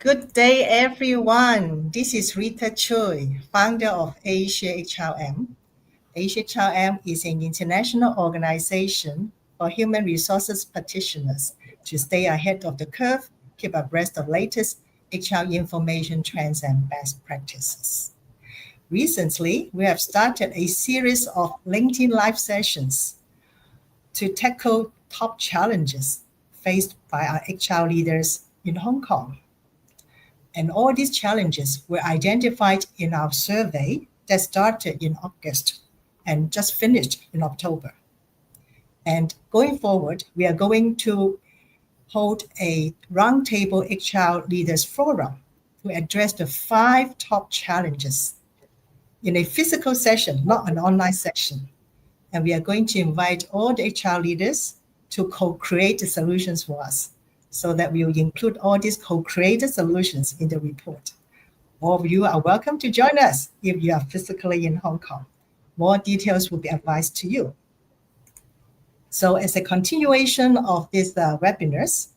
Good day, everyone. This is Rita Choi, founder of Asia HRM. Asia HRM is an international organization for human resources practitioners to stay ahead of the curve, keep abreast of latest HR information trends and best practices. Recently, we have started a series of LinkedIn live sessions to tackle top challenges faced by our HR leaders in Hong Kong. And all these challenges were identified in our survey that started in August and just finished in October. And going forward, we are going to hold a roundtable HR leaders forum to address the 5 top challenges in a physical session, not an online session. And we are going to invite all the HR leaders to co-create the solutions for us so that we will include all these co-created solutions in the report. All of you are welcome to join us if you are physically in Hong Kong. More details will be advised to you. So as a continuation of these webinars,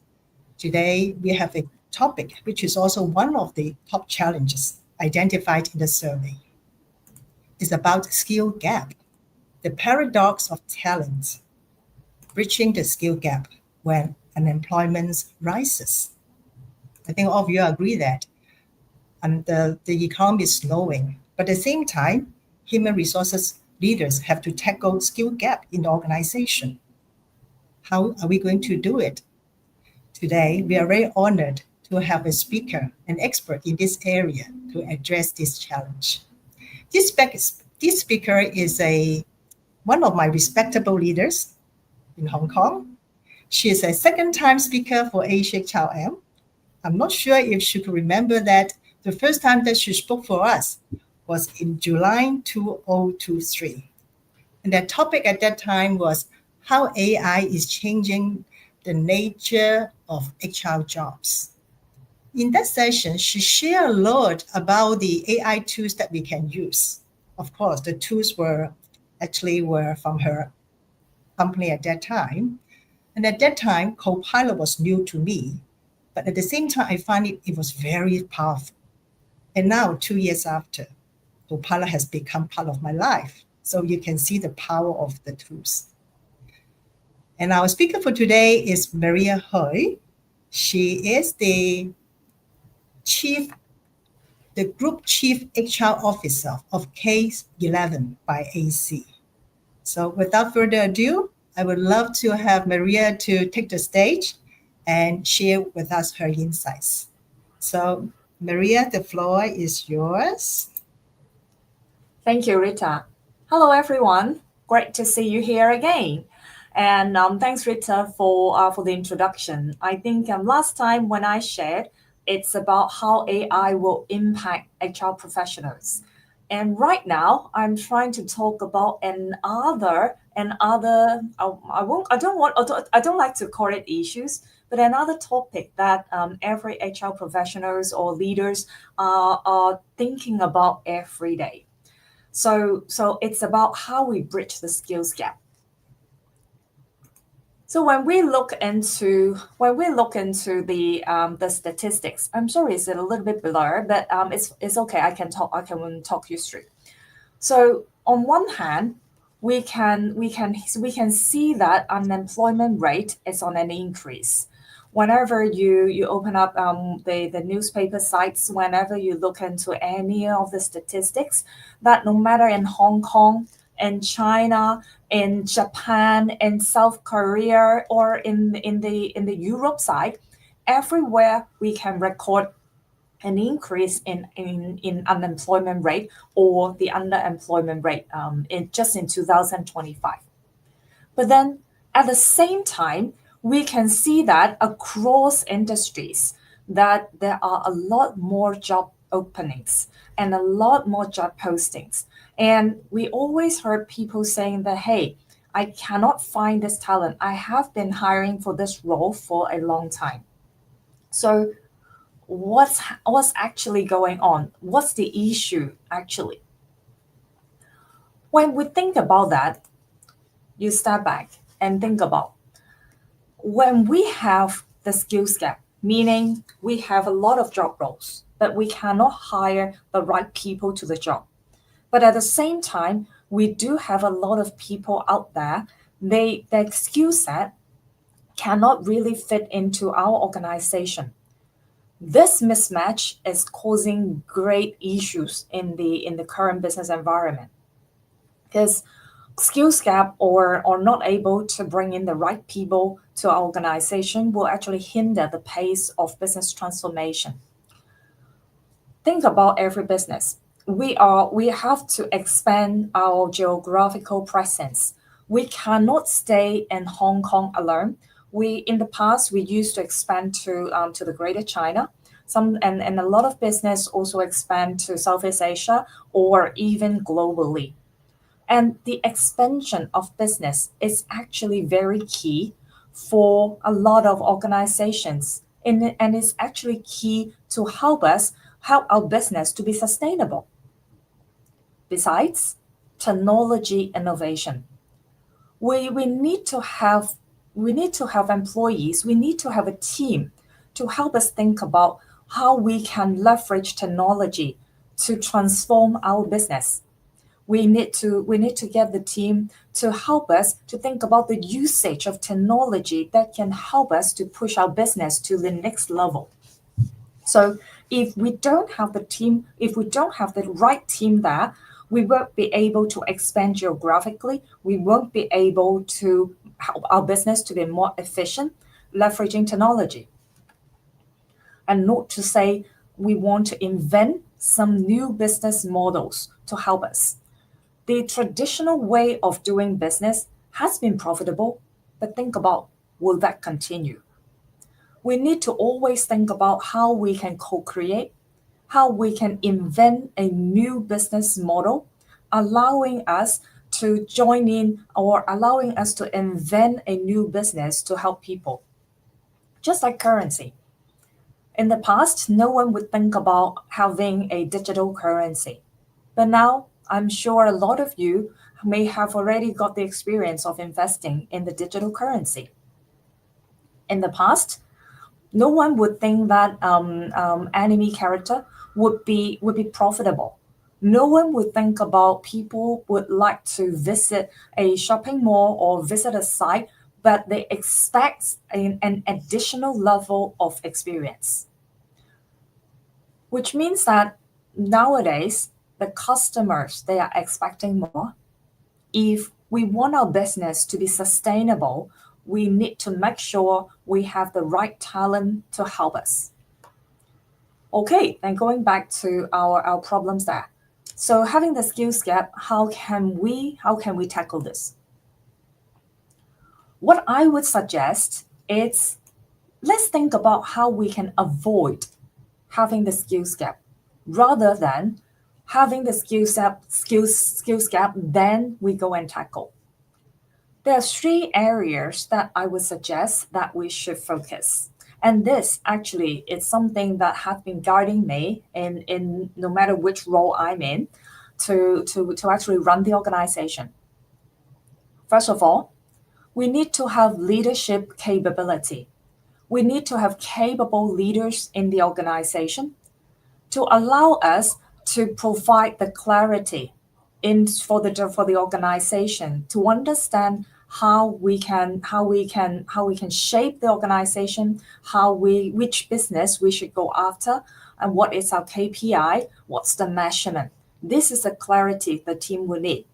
today we have a topic which is also one of the top challenges identified in the survey. It's about skill gap, the paradox of talent, bridging the skill gap when unemployment rises. I think all of you agree that and the economy is slowing. But at the same time, human resources leaders have to tackle skill gap in the organization. How are we going to do it? Today, we are very honored to have a speaker, an expert in this area to address this challenge. This speaker is one of my respectable leaders in Hong Kong. She is a second-time speaker for Asia HRM. I'm not sure if she could remember that the first time that she spoke for us was in July 2023. And the topic at that time was how AI is changing the nature of HR jobs. In that session, she shared a lot about the AI tools that we can use. Of course, the tools were from her company at that time. And at that time, Copilot was new to me. But at the same time, I find it was very powerful. And now, 2 years after, Copilot has become part of my life. So you can see the power of the tools. And our speaker for today is Maria Hui. She is the Group Chief HR Officer of Case 11 by AC. So without further ado, I would love to have Maria to take the stage and share with us her insights. So Maria, the floor is yours. Thank you, Rita. Hello, everyone. Great to see you here again. And thanks, Rita, for the introduction. I think last time when I shared, it's about how AI will impact HR professionals. And right now, I'm trying to talk about another. I don't like to call it issues, but another topic that every HR professionals or leaders are thinking about every day. So it's about how we bridge the skills gap. So when we look into the statistics, I'm sorry, it's a little bit blurred, but it's okay. I can talk you through. So on one hand, we can see that unemployment rate is on an increase. Whenever you open up the newspaper sites, whenever you look into any of the statistics, that no matter in Hong Kong, in China, in Japan, in South Korea, or in the Europe side, everywhere we can record an increase in unemployment rate or the underemployment rate in 2025. But then at the same time, we can see that across industries that there are a lot more job openings and a lot more job postings. And we always heard people saying that, hey, I cannot find this talent. I have been hiring for this role for a long time. So what's actually going on? What's the issue actually? When we think about that, you step back and think about when we have the skills gap, meaning we have a lot of job roles, but we cannot hire the right people to the job. But at the same time, we do have a lot of people out there, their skill set cannot really fit into our organization. This mismatch is causing great issues in the current business environment because skills gap or not able to bring in the right people to our organization will actually hinder the pace of business transformation. Think about every business. We have to expand our geographical presence. We cannot stay in Hong Kong alone. We in the past we used to expand to the Greater China. And a lot of business also expand to Southeast Asia or even globally. And the expansion of business is actually very key for a lot of organizations. And it's actually key to help our business to be sustainable. Besides, technology innovation. We need to have employees, we need to have a team to help us think about how we can leverage technology to transform our business. We need to get the team to help us to think about the usage of technology that can help us to push our business to the next level. So if we don't have the team, if we don't have the right team there, we won't be able to expand geographically. We won't be able to help our business to be more efficient, leveraging technology. And not to say we want to invent some new business models to help us. The traditional way of doing business has been profitable, but think about, will that continue? We need to always think about how we can co-create, how we can invent a new business model, allowing us to join in or allowing us to invent a new business to help people. Just like currency. In the past, no one would think about having a digital currency. But now, I'm sure a lot of you may have already got the experience of investing in the digital currency. In the past, no one would think that anime character would be profitable. No one would think about people would like to visit a shopping mall or visit a site, but they expect an additional level of experience. Which means that nowadays the customers they are expecting more. If we want our business to be sustainable, we need to make sure we have the right talent to help us. Okay, then going back to our problems there. So having the skills gap, how can we tackle this? What I would suggest is let's think about how we can avoid having the skills gap rather than having the skills gap, then we go and tackle. There are three areas that I would suggest that we should focus. And this actually is something that has been guiding me in no matter which role I'm in to actually run the organization. First of all, we need to have leadership capability. We need to have capable leaders in the organization to allow us to provide the clarity for the organization to understand how we can shape the organization, which business we should go after, and what is our KPI, what's the measurement. This is the clarity the team will need.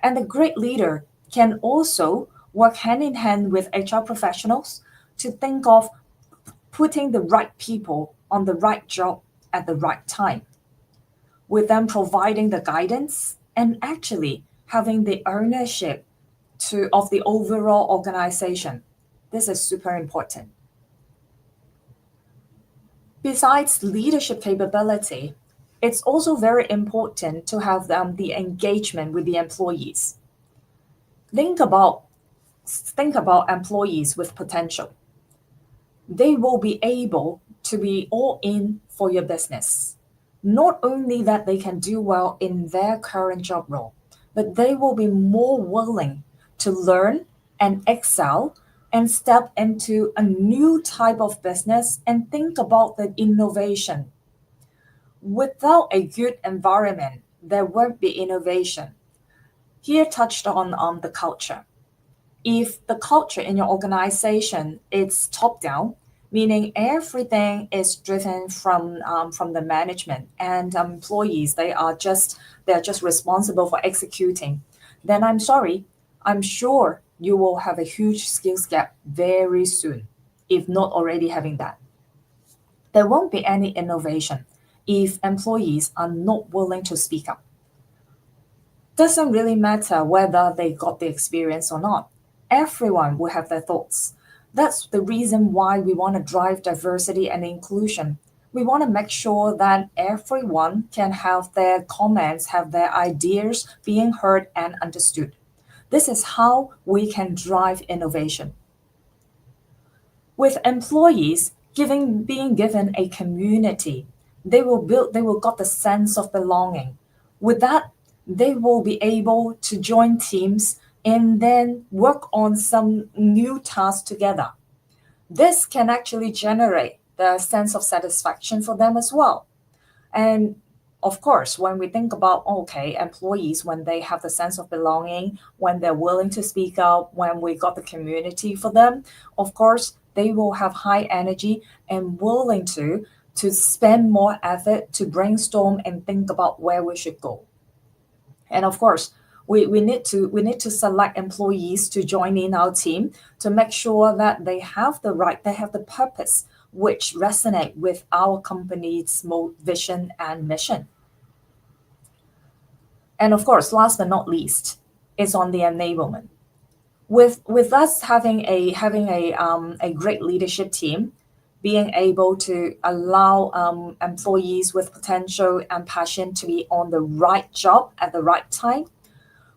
And the great leader can also work hand in hand with HR professionals to think of putting the right people on the right job at the right time, with them providing the guidance and actually having the ownership of the overall organization. This is super important. Besides leadership capability, it's also very important to have the engagement with the employees. Think about employees with potential. They will be able to be all in for your business. Not only that they can do well in their current job role, but they will be more willing to learn and excel and step into a new type of business and think about the innovation. Without a good environment, there won't be innovation. Here touched on the culture. If the culture in your organization is top down, meaning everything is driven from the management and employees, they're just responsible for executing, then I'm sorry, I'm sure you will have a huge skills gap very soon, if not already having that. There won't be any innovation if employees are not willing to speak up. Doesn't really matter whether they got the experience or not. Everyone will have their thoughts. That's the reason why we want to drive diversity and inclusion. We want to make sure that everyone can have their comments, have their ideas being heard and understood. This is how we can drive innovation. With employees being given a community, they will got the sense of belonging. With that, they will be able to join teams and then work on some new tasks together. This can actually generate the sense of satisfaction for them as well. And of course, when we think about, okay, employees, when they have the sense of belonging, when they're willing to speak up, when we got the community for them, of course, they will have high energy and willing to spend more effort to brainstorm and think about where we should go. And of course, we need to select employees to join in our team to make sure that they have the purpose which resonate with our company's vision and mission. And of course, last but not least, is on the enablement. With us having a great leadership team, being able to allow employees with potential and passion to be on the right job at the right time,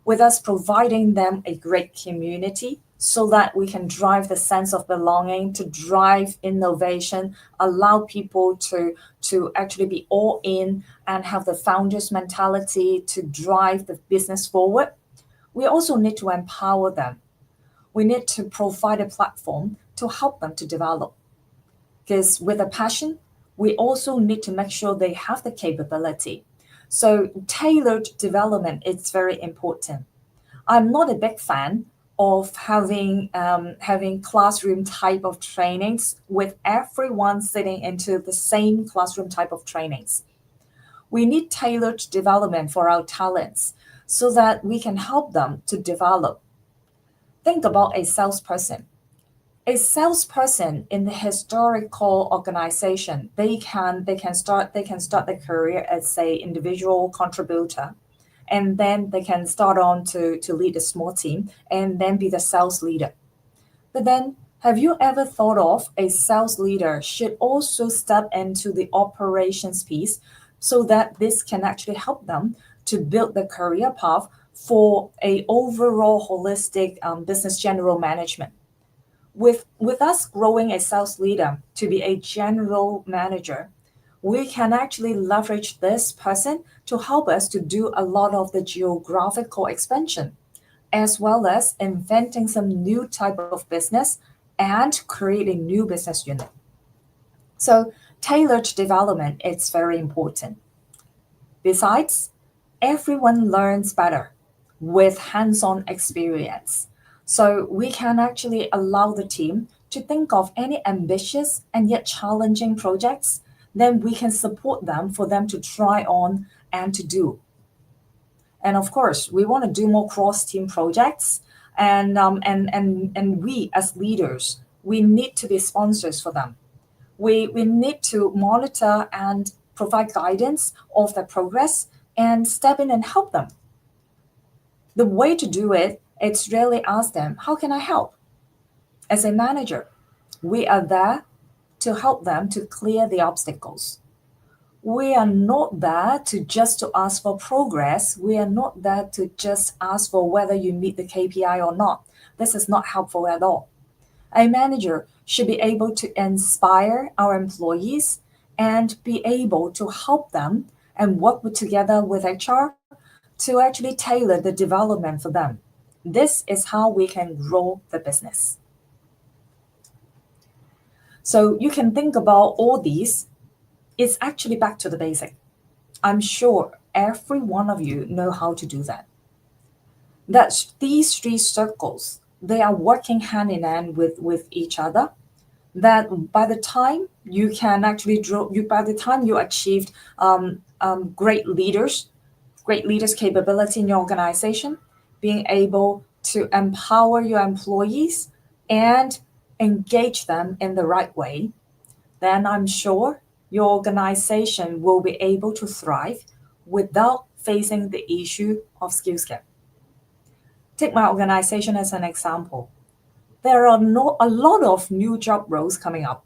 with us providing them a great community so that we can drive the sense of belonging, to drive innovation, allow people to actually be all in and have the founder's mentality to drive the business forward. We also need to empower them. We need to provide a platform to help them to develop. Because with a passion, we also need to make sure they have the capability. So tailored development is very important. I'm not a big fan of having classroom type of trainings with everyone sitting into the same classroom type of trainings. We need tailored development for our talents so that we can help them to develop. Think about a salesperson. A salesperson in the historical organization, they can start their career as a individual contributor, and then they can start on to lead a small team and then be the sales leader. But then, have you ever thought of a sales leader should also step into the operations piece so that this can actually help them to build the career path for a overall holistic business general management? With us growing a sales leader to be a general manager, we can actually leverage this person to help us to do a lot of the geographical expansion, as well as inventing some new type of business and create a new business unit. So tailored development is very important. Besides, everyone learns better with hands-on experience. So we can actually allow the team to think of any ambitious and yet challenging projects, then we can support them for them to try on and to do. And of course, we want to do more cross-team projects, and we as leaders, we need to be sponsors for them. We need to monitor and provide guidance of their progress and step in and help them. The way to do it, it's really ask them, how can I help? As a manager, we are there to help them to clear the obstacles. We are not there to just to ask for progress. We are not there to just ask for whether you meet the KPI or not. This is not helpful at all. A manager should be able to inspire our employees and be able to help them and together with HR to actually tailor the development for them. This is how we can grow the business. So you can think about all these. It's actually back to the basic. I'm sure every one of you know how to do that. That these three circles, they are working hand in hand with each other. That by the time you can actually draw, you by the time you achieved great leaders capability in your organization, being able to empower your employees and engage them in the right way, then I'm sure your organization will be able to thrive without facing the issue of skills gap. Take my organization as an example. There are a lot of new job roles coming up,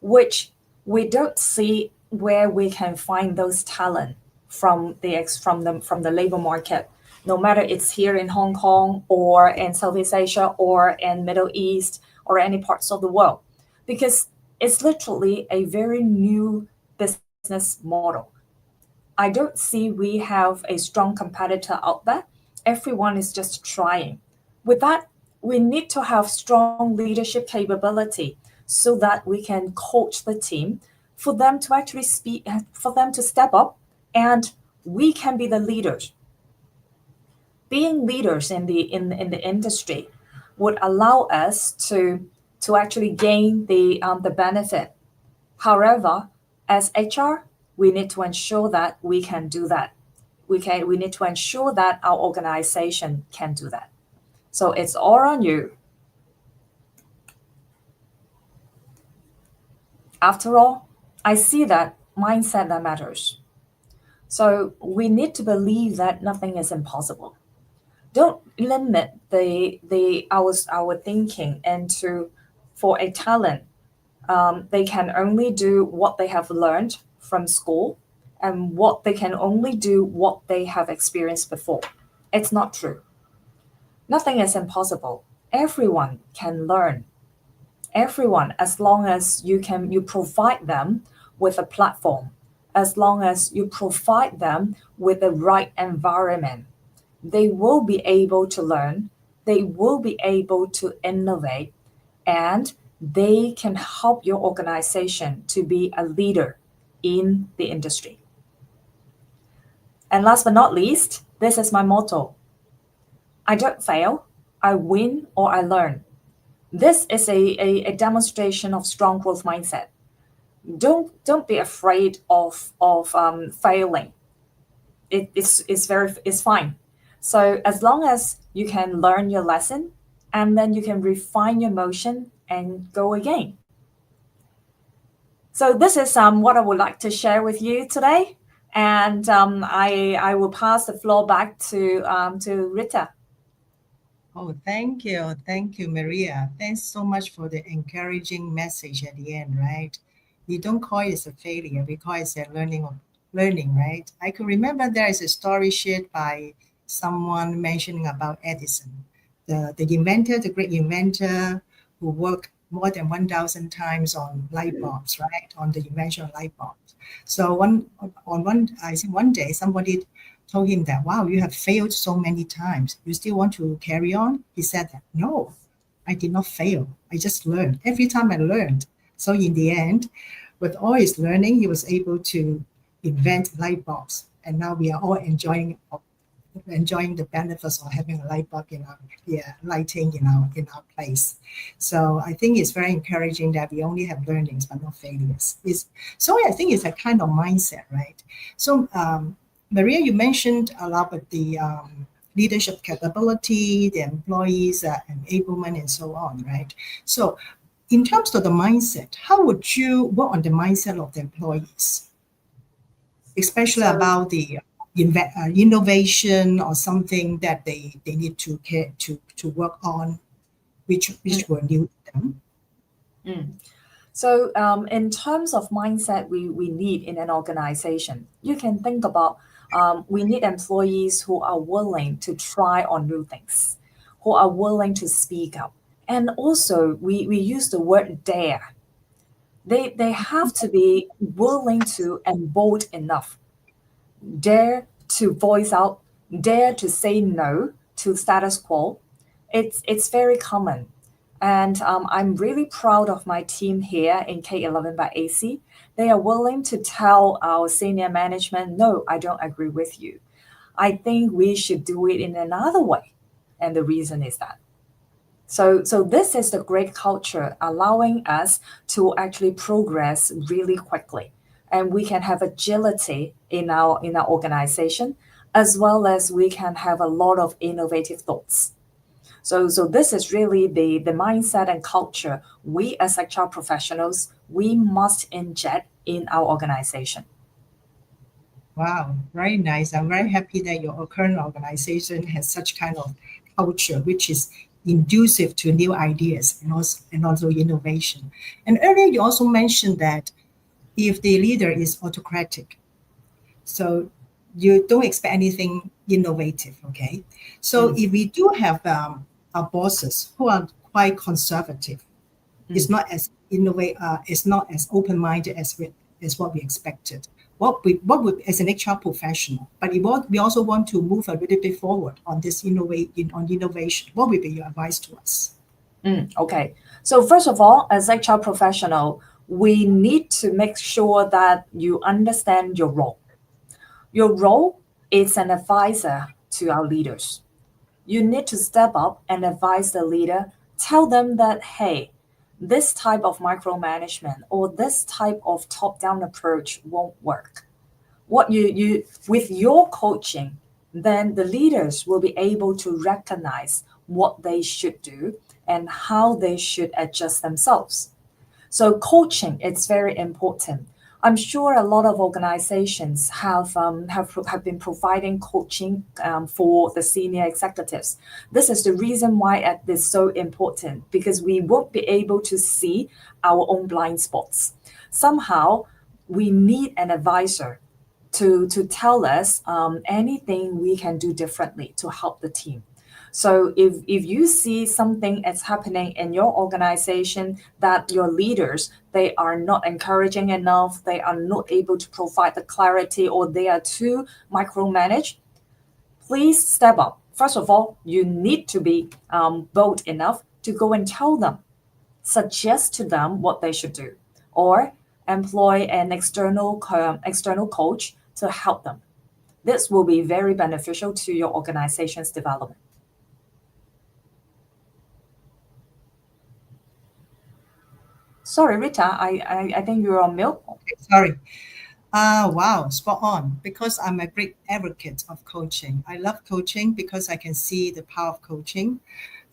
which we don't see where we can find those talent from the labor market, no matter it's here in Hong Kong or in Southeast Asia or in Middle East or any parts of the world, because it's literally a very new business model. I don't see we have a strong competitor out there. Everyone is just trying. With that, we need to have strong leadership capability so that we can coach the team for them to actually speak, for them to step up, and we can be the leaders. Being leaders in the industry would allow us to actually gain the benefit. However, as HR, we need to ensure that we can do that. We need to ensure that our organization can do that. So it's all on you. After all, I see that mindset that matters. So we need to believe that nothing is impossible. Don't limit our thinking into for a talent. They can only do what they have learned from school and what they can only do what they have experienced before. It's not true. Nothing is impossible. Everyone can learn. Everyone, as long as you provide them with a platform, as long as you provide them with the right environment, they will be able to learn, they will be able to innovate, and they can help your organization to be a leader in the industry. And last but not least, this is my motto: I don't fail, I win or I learn. This is a demonstration of strong growth mindset. Don't be afraid of failing. It's fine. So as long as you can learn your lesson and then you can refine your motion and go again. So this is what I would like to share with you today, and I will pass the floor back to Rita. Oh, thank you. Thank you, Maria. Thanks so much for the encouraging message at the end, right? We don't call it a failure, we call it a learning, right? I could remember there is a story shared by someone mentioning about Edison, the inventor, the great inventor who worked more than 1,000 times on light bulbs, right? On the invention of light bulbs. So I think one day somebody told him that, wow, you have failed so many times. You still want to carry on? He said that, no, I did not fail. I just learned. Every time I learned. So in the end, with all his learning, he was able to invent light bulbs. And now we are all enjoying the benefits of having a light bulb in our lighting in our place. So I think it's very encouraging that we only have learnings but not failures. So I think it's a kind of mindset, right? So Maria, you mentioned a lot of the leadership capability, the employees enablement, and so on, right? So in terms of the mindset, how would you work on the mindset of the employees, especially So about the innovation or something that they need to work on, which were new to them? mm. So, in terms of mindset, we need in an organization, you can think about we need employees who are willing to try on new things, who are willing to speak up. And also, we use the word dare. They have to be willing to and bold enough, dare to voice out, dare to say no to status quo. It's very common. And I'm really proud of my team here in K11 by AC. They are willing to tell our senior management, no, I don't agree with you. I think we should do it in another way. And the reason is that. So this is the great culture allowing us to actually progress really quickly. And we can have agility in our organization, as well as we can have a lot of innovative thoughts. So this is really the mindset and culture we as HR professionals, we must inject in our organization. Wow, very nice. I'm very happy that your current organization has such kind of culture, which is inducive to new ideas and also innovation. And earlier you also mentioned that if the leader is autocratic, so you don't expect anything innovative, okay? So Mm, if we do have our bosses who are quite conservative, it's mm. not as innovate, it's not as open-minded as what we expected. What would as an HR professional, but we also want to move a little bit forward on this innovation. What would be your advice to us? Okay. So first of all, as HR professional, we need to make sure that you understand your role. Your role is an advisor to our leaders. You need to step up and advise the leader, tell them that, hey, this type of micromanagement or this type of top-down approach won't work. What you with your coaching, then the leaders will be able to recognize what they should do and how they should adjust themselves. So coaching it's very important. I'm sure a lot of organizations have been providing coaching for the senior executives. This is the reason why it is so important because we won't be able to see our own blind spots. Somehow, we need an advisor to tell us anything we can do differently to help the team. So if you see something is happening in your organization that your leaders they are not encouraging enough, they are not able to provide the clarity or they are too micromanaged, please step up. First of all, you need to be bold enough to go and tell them, suggest to them what they should do, or employ an external coach to help them. This will be very beneficial to your organization's development. Sorry, Rita, I think you're on mute. Okay, sorry. Wow, spot on. Because I'm a great advocate of coaching. I love coaching because I can see the power of coaching,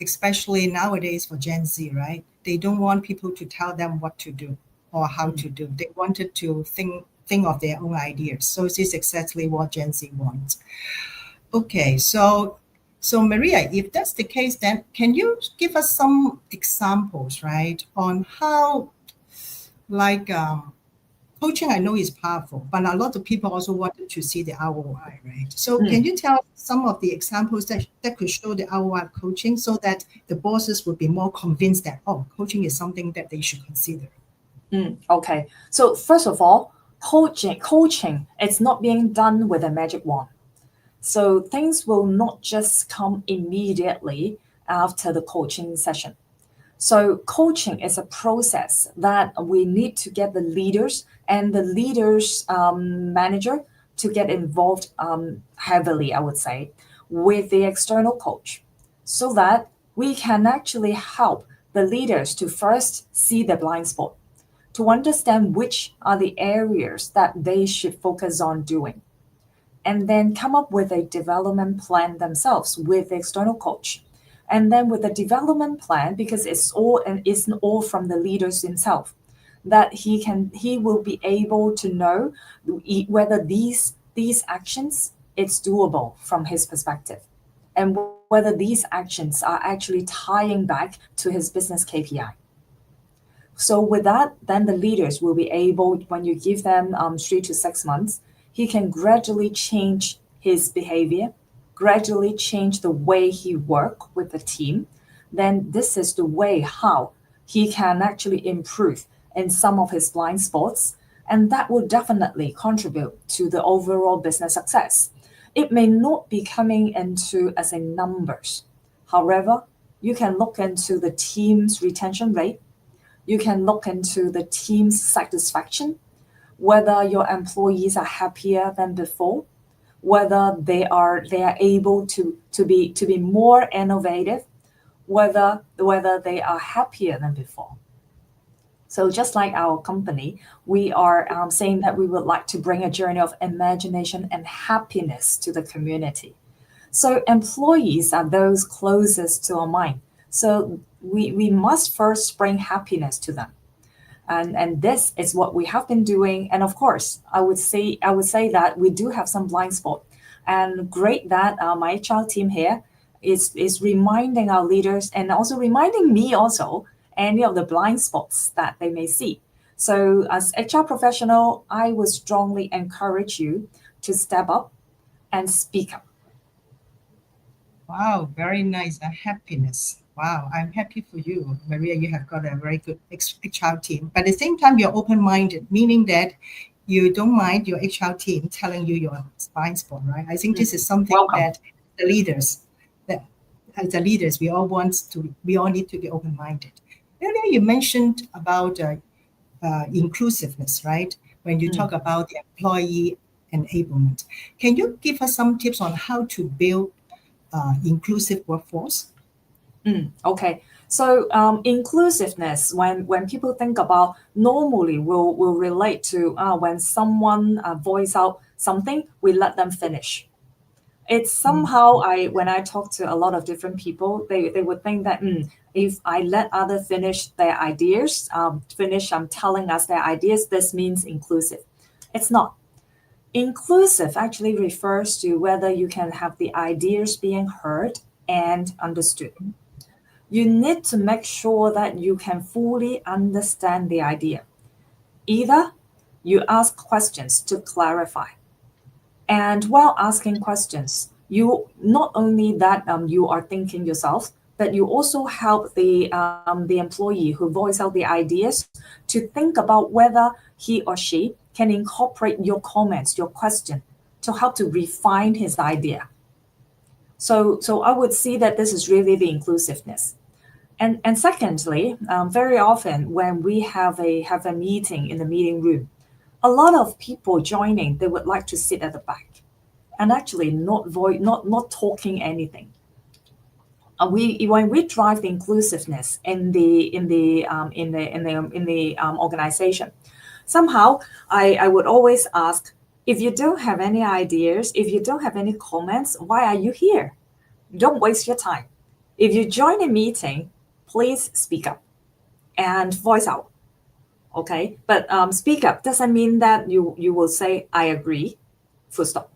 especially nowadays for Gen Z, right? They don't want people to tell them what to do or how Mm, to do. They wanted to think of their own ideas. So this is exactly what Gen Z wants. Okay, so Maria, if that's the case, then can you give us some examples, right, on how like coaching I know is powerful, but a lot of people also wanted to see the ROI, right? So can mm, you tell some of the examples that could show the ROI of coaching so that the bosses would be more convinced that, oh, coaching is something that they should consider? okay. So first of all, coaching, it's not being done with a magic wand. So things will not just come immediately after the coaching session. So coaching is a process that we need to get the leaders and the leaders manager to get involved heavily, I would say, with the external coach, so that we can actually help the leaders to first see the blind spot, to understand which are the areas that they should focus on doing, and then come up with a development plan themselves with the external coach. And then with the development plan, because it's all from the leaders himself, that he will be able to know whether these actions it's doable from his perspective, and whether these actions are actually tying back to his business KPI. So with that, then the leaders will be able, when you give them 3 to 6 months, he can gradually change his behavior, gradually change the way he work with the team. Then this is the way how he can actually improve in some of his blind spots, and that will definitely contribute to the overall business success. It may not be coming into as a numbers. However, You can look into the team's retention rate. You can look into the team's satisfaction, whether your employees are happier than before, whether they are able to be more innovative, whether they are happier than before. So just like our company, we are saying that we would like to bring a journey of imagination and happiness to the community. So employees are those closest to our mind. So we must first bring happiness to them. And this is what we have been doing. And of course, I would say that we do have some blind spot. And great that my HR team here is reminding our leaders and also reminding me also any of the blind spots that they may see. So as HR professional, I would strongly encourage you to step up and speak up. Wow, very nice. Happiness. Wow, I'm happy for you, Maria. You have got a very good HR team. But at the same time, you're open-minded, meaning that you don't mind your HR team telling you your blind spot, right? I think this is something Welcome. that the leaders, that as the leaders, we all need to be open-minded. Earlier, you mentioned about inclusiveness, right? When you Mm. talk about the employee enablement, can you give us some tips on how to build inclusive workforce? Okay. So inclusiveness, when people think about normally will relate to when someone voice out something, we let them finish. It's Mm, somehow when I talk to a lot of different people, they would think that if I let other finish their ideas, finish telling us their ideas, this means inclusive. It's not. Inclusive actually refers to whether you can have the ideas being heard and understood. You need to make sure that you can fully understand the idea. Either you ask questions to clarify, and while asking questions, you not only that you are thinking yourself, but you also help the employee who voice out the ideas to think about whether he or she can incorporate your comments, your question, to help to refine his idea. So I would see that this is really the inclusiveness. And secondly, very often when we have a meeting in the meeting room, a lot of people joining, they would like to sit at the back and actually not talking anything. We when we drive the inclusiveness in the organization, somehow I would always ask, if you don't have any ideas, if you don't have any comments, why are you here? Don't waste your time. If you join a meeting, please speak up and voice out. Okay, but speak up doesn't mean that you will say I agree. Full stop.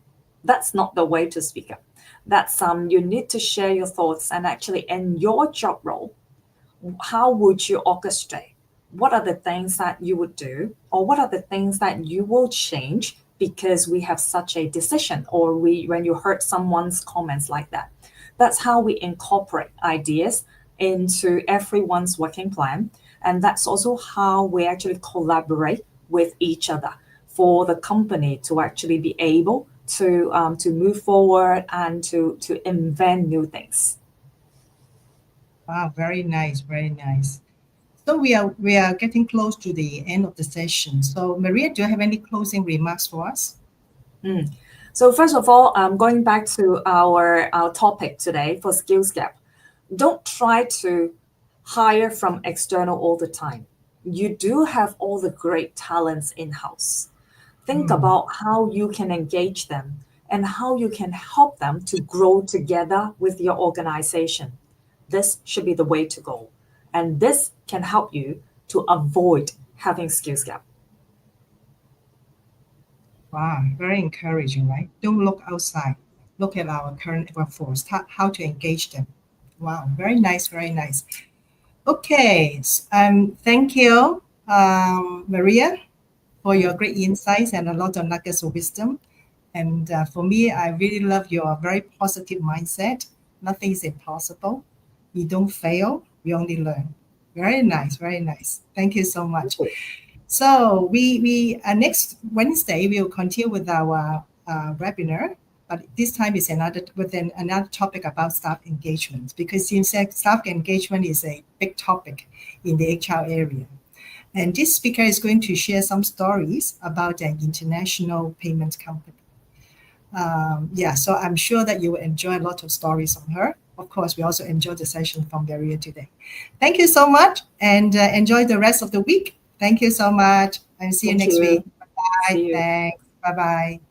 That's not the way to speak up. That's you need to share your thoughts and actually in your job role, how would you orchestrate? What are the things that you would do, or what are the things that you will change because we have such a decision, or we when you heard someone's comments like that? That's how we incorporate ideas into everyone's working plan, and that's also how we actually collaborate with each other for the company to actually be able to move forward and to invent new things. wow, very nice, very nice. So we are getting close to the end of the session. So Maria, do you have any closing remarks for us? Mm. So first of all, going back to our topic today for skills gap, don't try to hire from external all the time. You do have all the great talents in house. Think Mm, about how you can engage them and how you can help them to grow together with your organization. This should be the way to go. And this can help you to avoid having skills gap. wow, very encouraging, right? Don't look outside. Look at our current workforce, how to engage them. Wow, very nice, very nice. Okay, thank you, Maria, for your Mm. great insights and a lot of nuggets of wisdom. And for me, I really love your very positive mindset. Nothing is impossible. We don't fail, we only learn. Very nice, very nice. Thank you so much. So we next Wednesday we'll continue with our webinar. but this time is another topic about staff engagement, because it seems like staff engagement is a big topic in the HR area. And this speaker is going to share some stories about an international payment company. So I'm sure that you will enjoy a lot of stories from her. Of course, we also enjoyed the session from Maria today. Thank you so much, and enjoy the rest of the week. Thank you so much, and see you Thank next week. you. Bye. See you. Thanks. Bye-bye.